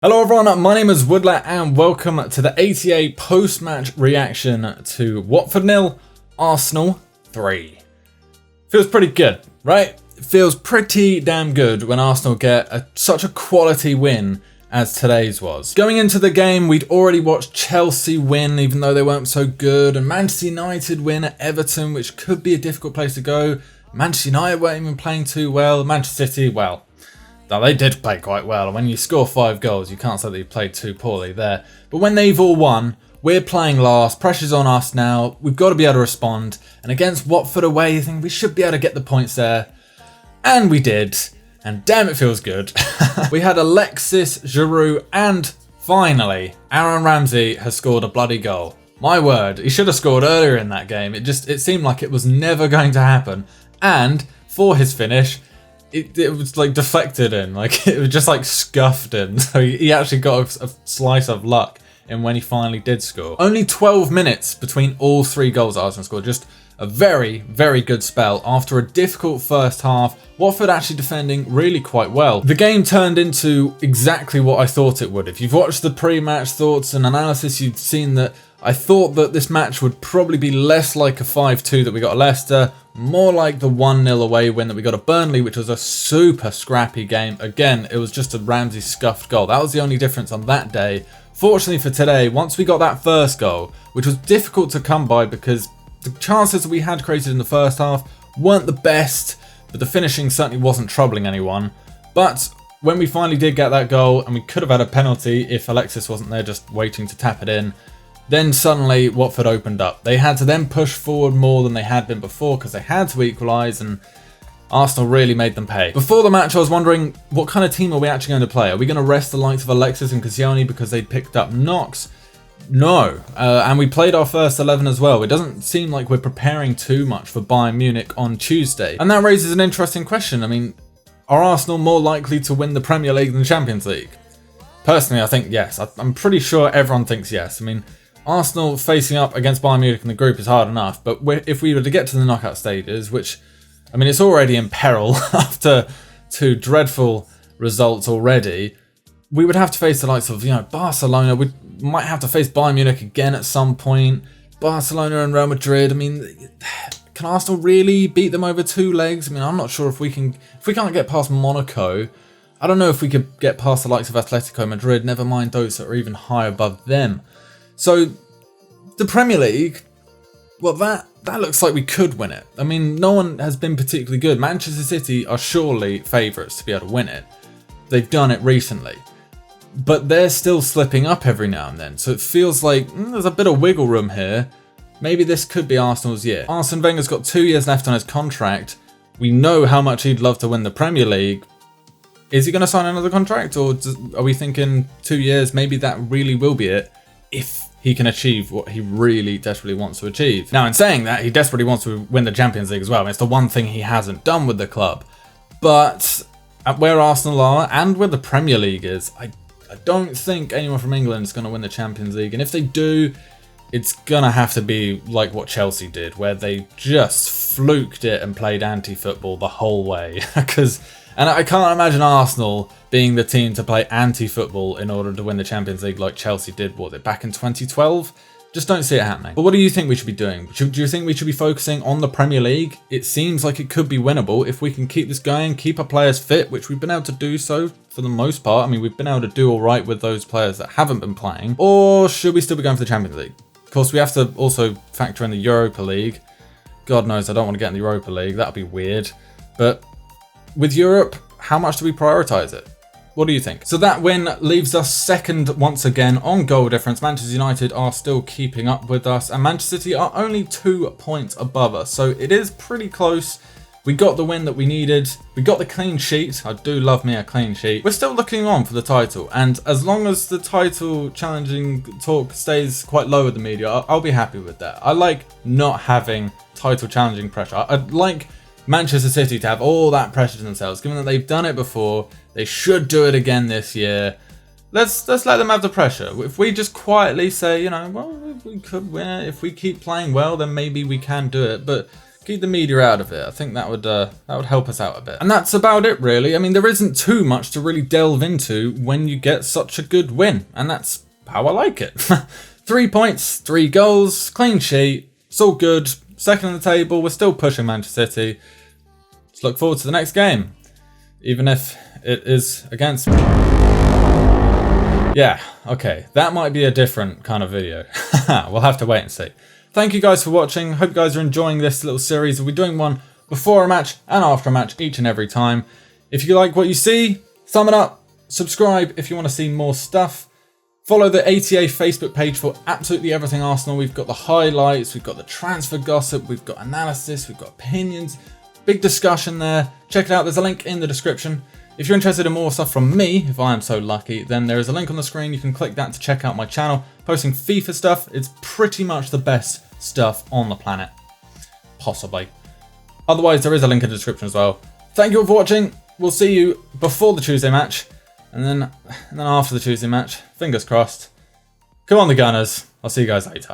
Hello everyone, my name is Woodlet and welcome to the 88 post-match reaction to Watford 0, Arsenal 3. Feels pretty good, right? It feels pretty damn good when Arsenal get such a quality win as today's was. Going into the game, we'd already watched Chelsea win even though they weren't so good, and Manchester United win at Everton, which could be a difficult place to go. Manchester United weren't even playing too well. Manchester City, well, now, they did play quite well, and when you score 5 goals, you can't say that you played too poorly there. But when they've all won, we're playing last, pressure's on us now, we've got to be able to respond, and against Watford away, I think we should be able to get the points there. And we did, and damn it feels good. We had Alexis, Giroud, and finally, Aaron Ramsey has scored a bloody goal. My word, he should have scored earlier in that game. It seemed like it was never going to happen. And for his finish, it was like deflected in, like it was just like scuffed in. So he actually got a slice of luck in when he finally did score. Only 12 minutes between all 3 goals that Arsenal scored. Just a very, very good spell. After a difficult first half, Watford actually defending really quite well. The game turned into exactly what I thought it would. If you've watched the pre-match thoughts and analysis, you've seen that I thought that this match would probably be less like a 5-2 that we got at Leicester, more like the 1-0 away win that we got at Burnley, which was a super scrappy game. Again, it was just a Ramsey scuffed goal. That was the only difference on that day. Fortunately for today, once we got that first goal, which was difficult to come by because the chances that we had created in the first half weren't the best, but the finishing certainly wasn't troubling anyone. But when we finally did get that goal, and we could have had a penalty if Alexis wasn't there just waiting to tap it in, then suddenly Watford opened up. They had to then push forward more than they had been before because they had to equalise, and Arsenal really made them pay. Before the match, I was wondering, what kind of team are we actually going to play? Are we going to rest the likes of Alexis and Koscielny because they'd picked up knocks? No. And we played our first 11 as well. It doesn't seem like we're preparing too much for Bayern Munich on Tuesday. And that raises an interesting question. I mean, are Arsenal more likely to win the Premier League than the Champions League? Personally, I think yes. I'm pretty sure everyone thinks yes. I mean, Arsenal facing up against Bayern Munich in the group is hard enough, but if we were to get to the knockout stages, which, I mean, it's already in peril after 2 dreadful results already, we would have to face the likes of, Barcelona. We might have to face Bayern Munich again at some point. Barcelona and Real Madrid. I mean, can Arsenal really beat them over 2 legs? I mean, I'm not sure if we can't get past Monaco. I don't know if we could get past the likes of Atletico Madrid, never mind those that are even high above them. So, the Premier League, well, that looks like we could win it. I mean, no one has been particularly good. Manchester City are surely favourites to be able to win it. They've done it recently. But they're still slipping up every now and then. So it feels like there's a bit of wiggle room here. Maybe this could be Arsenal's year. Arsene Wenger's got 2 years left on his contract. We know how much he'd love to win the Premier League. Is he going to sign another contract? Or are we thinking 2 years, maybe that really will be it, if he can achieve what he really desperately wants to achieve. Now, in saying that, he desperately wants to win the Champions League as well. It's the one thing he hasn't done with the club. But at where Arsenal are and where the Premier League is, I don't think anyone from England is going to win the Champions League. And if they do, it's going to have to be like what Chelsea did, where they just fluked it and played anti-football the whole way. And I can't imagine Arsenal being the team to play anti-football in order to win the Champions League like Chelsea did, back in 2012? Just don't see it happening. But what do you think we should be doing? Do you think we should be focusing on the Premier League? It seems like it could be winnable if we can keep this going, keep our players fit, which we've been able to do so for the most part. I mean, we've been able to do all right with those players that haven't been playing. Or should we still be going for the Champions League? Of course, we have to also factor in the Europa League. God knows I don't want to get in the Europa League. That'd be weird. But with Europe, how much do we prioritise it? What do you think? So that win leaves us second once again on goal difference. Manchester United are still keeping up with us, and Manchester City are only 2 points above us. So it is pretty close. We got the win that we needed. We got the clean sheet. I do love me a clean sheet. We're still looking on for the title, and as long as the title challenging talk stays quite low with the media, I'll be happy with that. I like not having title challenging pressure. I'd like Manchester City to have all that pressure to themselves, given that they've done it before. They should do it again this year. Let's let them have the pressure. If we just quietly say, well, we could win it. If we keep playing well, then maybe we can do it. But keep the media out of it. I think that would help us out a bit. And that's about it, really. I mean, there isn't too much to really delve into when you get such a good win, and that's how I like it. 3 points, 3 goals, clean sheet. It's all good. Second on the table. We're still pushing Manchester City. Let's look forward to the next game, even if it is against. Yeah, okay, that might be a different kind of video. We'll have to wait and see. Thank you guys for watching. Hope you guys are enjoying this little series. We'll be doing one before a match and after a match each and every time. If you like what you see, thumb it up, subscribe if you want to see more stuff. Follow the ATA Facebook page for absolutely everything Arsenal. We've got the highlights, we've got the transfer gossip, we've got analysis, we've got opinions. Big discussion there. Check it out, there's a link in the description. If you're interested in more stuff from me, if I am so lucky, then there is a link on the screen. You can click that to check out my channel. Posting FIFA stuff. It's pretty much the best stuff on the planet. Possibly. Otherwise, there is a link in the description as well. Thank you all for watching. We'll see you before the Tuesday match. And then after the Tuesday match. Fingers crossed. Come on, the Gunners. I'll see you guys later.